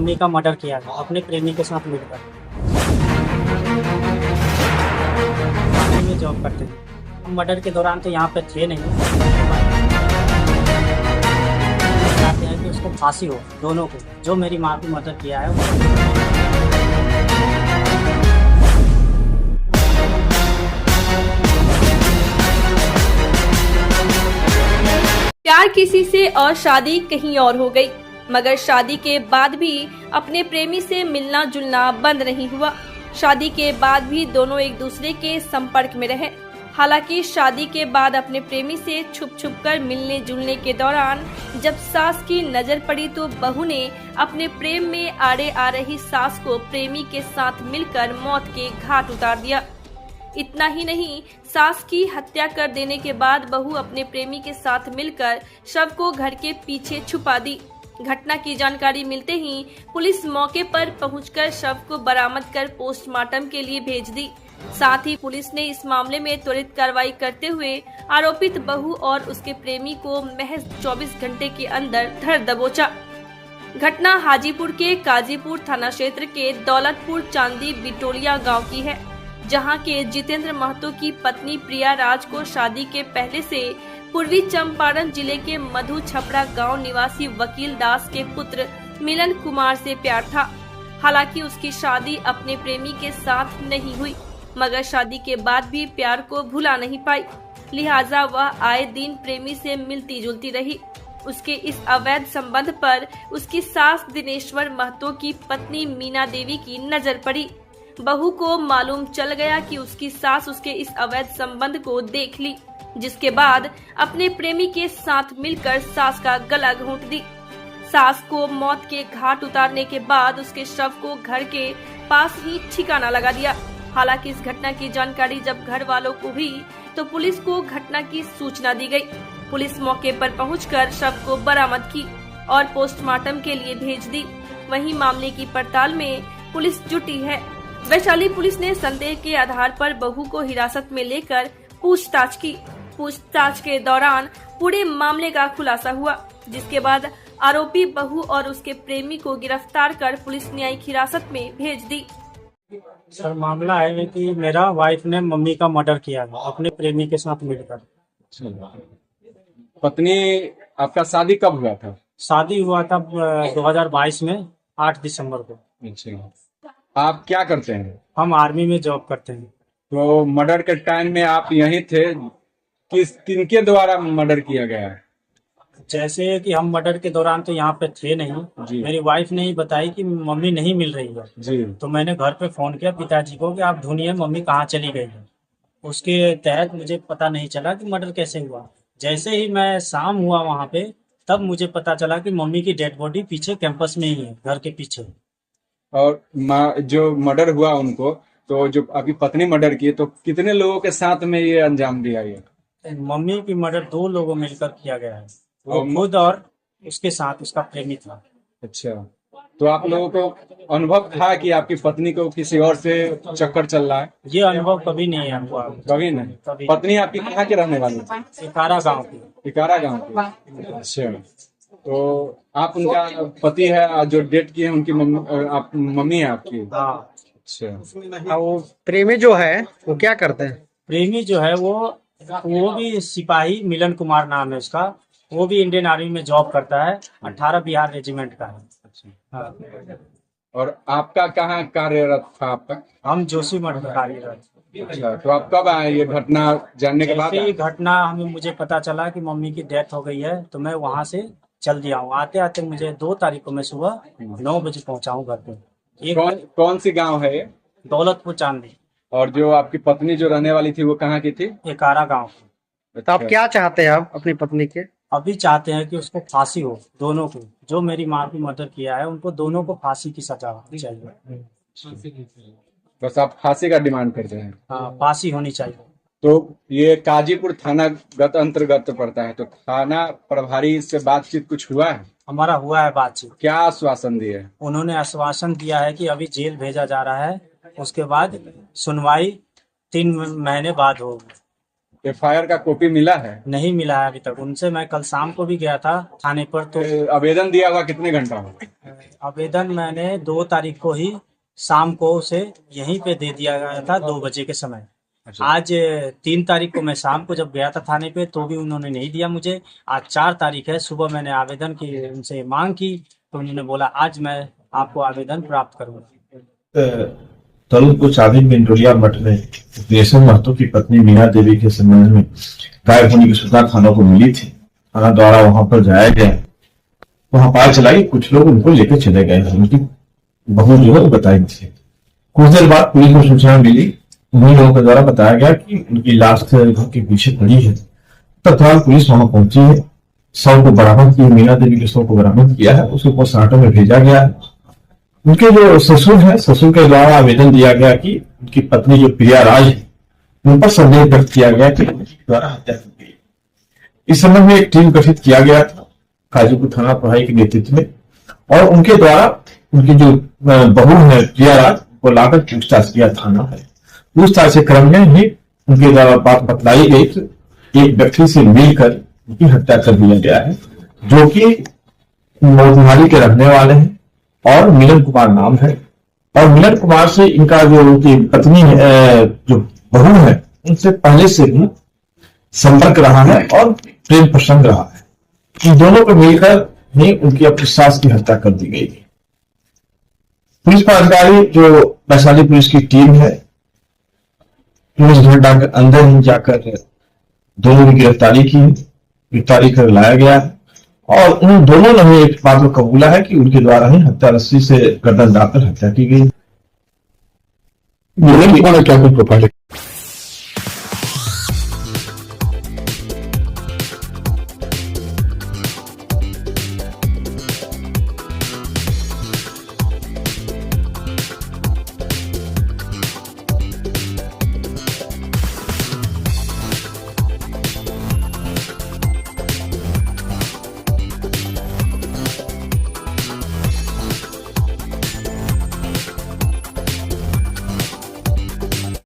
Mummy का murder किया था अपने प्रेमी के साथ मिलकर। थाने में जॉब करते थे हम। मर्डर के दौरान तो यहाँ पे थे नहीं। चाहते हैं कि उसको फांसी हो, दोनों को, जो मेरी माँ की मर्डर किया है। प्यार किसी से और शादी कहीं और हो गई, मगर शादी के बाद भी अपने प्रेमी से मिलना जुलना बंद नहीं हुआ। शादी के बाद भी दोनों एक दूसरे के संपर्क में रहे। हालांकि शादी के बाद अपने प्रेमी से छुप छुप कर मिलने जुलने के दौरान जब सास की नजर पड़ी तो बहू ने अपने प्रेम में आड़े आ रही सास को प्रेमी के साथ मिलकर मौत के घाट उतार दिया। इतना ही नहीं, सास की हत्या कर देने के बाद बहू अपने प्रेमी के साथ मिलकर शव को घर के पीछे छुपा दी। घटना की जानकारी मिलते ही पुलिस मौके पर पहुंचकर शव को बरामद कर पोस्टमार्टम के लिए भेज दी। साथ ही पुलिस ने इस मामले में त्वरित कार्रवाई करते हुए आरोपित बहू और उसके प्रेमी को महज 24 घंटे के अंदर धर दबोचा। घटना हाजीपुर के काजीपुर थाना क्षेत्र के दौलतपुर चांदी बिटोलिया गाँव की है, जहां के जितेंद्र महतो की पत्नी प्रिया राज को शादी के पहले से पूर्वी चंपारण जिले के मधु छपड़ा गांव निवासी वकील दास के पुत्र मिलन कुमार से प्यार था। हालांकि उसकी शादी अपने प्रेमी के साथ नहीं हुई, मगर शादी के बाद भी प्यार को भुला नहीं पाई। लिहाजा वह आए दिन प्रेमी से मिलती जुलती रही। उसके इस अवैध संबंध पर उसकी सास दिनेश्वर महतो की पत्नी मीना देवी की नजर पड़ी। बहू को मालूम चल गया कि उसकी सास उसके इस अवैध संबंध को देख ली, जिसके बाद अपने प्रेमी के साथ मिलकर सास का गला घोंट दी। सास को मौत के घाट उतारने के बाद उसके शव को घर के पास ही ठिकाना लगा दिया। हालांकि इस घटना की जानकारी जब घर वालों को हुई तो पुलिस को घटना की सूचना दी गई। पुलिस मौके पर पहुंचकर शव को बरामद की और पोस्टमार्टम के लिए भेज दी। वहीं मामले की पड़ताल में पुलिस जुटी है। वैशाली पुलिस ने संदेह के आधार पर बहू को हिरासत में लेकर पूछताछ की। पूछताछ के दौरान पूरे मामले का खुलासा हुआ, जिसके बाद आरोपी बहू और उसके प्रेमी को गिरफ्तार कर पुलिस न्यायिक हिरासत में भेज दी। सर, मामला है कि मेरा वाइफ ने मम्मी का मर्डर किया है अपने प्रेमी के साथ मिलकर। पत्नी आपका शादी कब हुआ था? शादी हुआ था 2022 में 8 दिसंबर को। आप क्या करते हैं? हम आर्मी में जॉब करते हैं। तो मर्डर के टाइम में आप यहीं थे? किनके द्वारा मर्डर किया गया है? जैसे कि हम मर्डर के दौरान तो यहाँ पे थे नहीं। मेरी वाइफ ने ही बताई कि मम्मी नहीं मिल रही है जी। तो मैंने घर पे फोन किया पिताजी को कि आप ढूंढिए मम्मी कहाँ चली गई है। उसके तहत मुझे पता नहीं चला कि मर्डर कैसे हुआ। जैसे ही मैं शाम हुआ वहाँ पे, तब मुझे पता चला कि मम्मी की डेड बॉडी पीछे कैंपस में ही है, घर के पीछे। और जो मर्डर हुआ उनको, तो जो आपकी पत्नी मर्डर की, तो कितने लोगों के साथ में ये अंजाम दिया? ये मम्मी की मर्डर 2 लोगों मिलकर किया गया है, वो खुद और उसके साथ उसका प्रेमी था। अच्छा, तो आप लोगों को अनुभव था कि आपकी पत्नी को किसी और से चक्कर चल रहा है? ये अनुभव कभी नहीं हुआ। कभी नहीं? कभी। पत्नी आपकी कहाँ के रहने वाली थी? इकारा गांव की। इकारा गांव की। अच्छा, तो आप उनका पति है, जो डेट की है उनकी मम्मी है आपकी? हाँ। अच्छा, वो प्रेमी जो है वो क्या करते हैं? प्रेमी जो है वो भी सिपाही, मिलन कुमार नाम है उसका। वो भी इंडियन आर्मी में जॉब करता है, 18 बिहार रेजिमेंट का है। हाँ। और आपका कहाँ कार्यरत था आपका? हम जोशी मठ में कार्यरत। अच्छा, तो आप कब आए ये घटना जानने के बाद? जैसे ही घटना मुझे पता चला कि मम्मी की डेथ हो गई है तो मैं वहाँ से चल दिया हूँ। आते आते मुझे 2 तारीख को मैं सुबह 9 बजे पहुँचा हूँ घर पे। कौन सी गांव है ये? दौलतपुर चांदी। और जो आपकी पत्नी जो रहने वाली थी वो कहाँ की थी? इकारा गांव। तो आप क्या चाहते हैं आप अपनी पत्नी के? अभी चाहते हैं कि उसको फांसी हो, दोनों को, जो मेरी माँ की मर्डर किया है उनको दोनों को फांसी की सजा चाहिए। बस आप फांसी का डिमांड करते हैं? हाँ, फांसी होनी चाहिए। तो ये काजीपुर थाना गत अंतर्गत पड़ता है, तो थाना प्रभारी से बातचीत कुछ हुआ है? हमारा हुआ है बातचीत। क्या आश्वासन दिए? उन्होंने आश्वासन दिया है कि अभी जेल भेजा जा रहा है, उसके बाद सुनवाई 3 महीने बाद होगी। FIR का कॉपी मिला है? नहीं मिला है अभी तक उनसे। मैं कल शाम को भी गया था थाने पर, तो आवेदन दिया हुआ कितने घंटा हो? आवेदन मैंने 2 तारीख को ही शाम को उसे यहीं पे दे दिया गया था 2 बजे के समय। अच्छा। आज 3 तारीख को मैं शाम को जब गया था थाने पे तो भी उन्होंने नहीं दिया मुझे। आज 4 तारीख है, सुबह मैंने आवेदन की, उनसे मांग की, तो उन्होंने बोला आज मैं आपको आवेदन प्राप्त करूंगा। तरुणपुर चांदी बिंडोलिया मठ में देशन महतो की पत्नी मीना देवी के संबंध में गायब होने की सूचना थाना को मिली थी। थाना द्वारा वहां पर जाया गया, वहां पार चलाई, कुछ लोग उनको लेकर चले गए। उनकी बहू जो है बताई थी। कुछ देर बाद पुलिस को सूचना मिली, उन्हीं लोगों के द्वारा बताया गया कि उनकी लाश घर के पीछे पड़ी है। तत्काल पुलिस वहां पहुंची है, शव को बरामद किया, मीना देवी के शव को बरामद किया है, उसको पोस्टमार्टम में भेजा गया है। उनके जो ससुर है, ससुर के द्वारा आवेदन दिया गया कि उनकी पत्नी जो प्रिया राज है, उन पर संदेह व्यक्त किया गया कि उनके द्वारा हत्या की गई। इस संबंध में एक टीम गठित किया गया था गाजीपुर थाना प्रभारी के नेतृत्व में, और उनके द्वारा उनकी जो बहू है प्रिया राज को लाकर पूछताछ किया थाना है। पूछताछ के क्रम में ही उनके द्वारा बात बतलाई गई कि एक व्यक्ति से मिलकर उनकी हत्या कर दिया गया है, जो कि मोतिहारी के रहने वाले हैं और मिलन कुमार नाम है। और मिलन कुमार से इनका जो उनकी पत्नी है, जो बहू है, उनसे पहले से भी संपर्क रहा है और प्रेम प्रसंग रहा है। इन दोनों को मिलकर ही उनकी अपनी सास की हत्या कर दी गई थी। पुलिस पदाधिकारी जो वैशाली पुलिस की टीम है, पुलिस घटना के अंदर ही जाकर दोनों की गिरफ्तारी कर लाया गया है। और उन दोनों ने भी एक बात को कबूला है कि उनके द्वारा ही हत्या रस्सी से गर्दन डालकर हत्या की गई। मिलन कुमार क्या कोई प्रोफाइल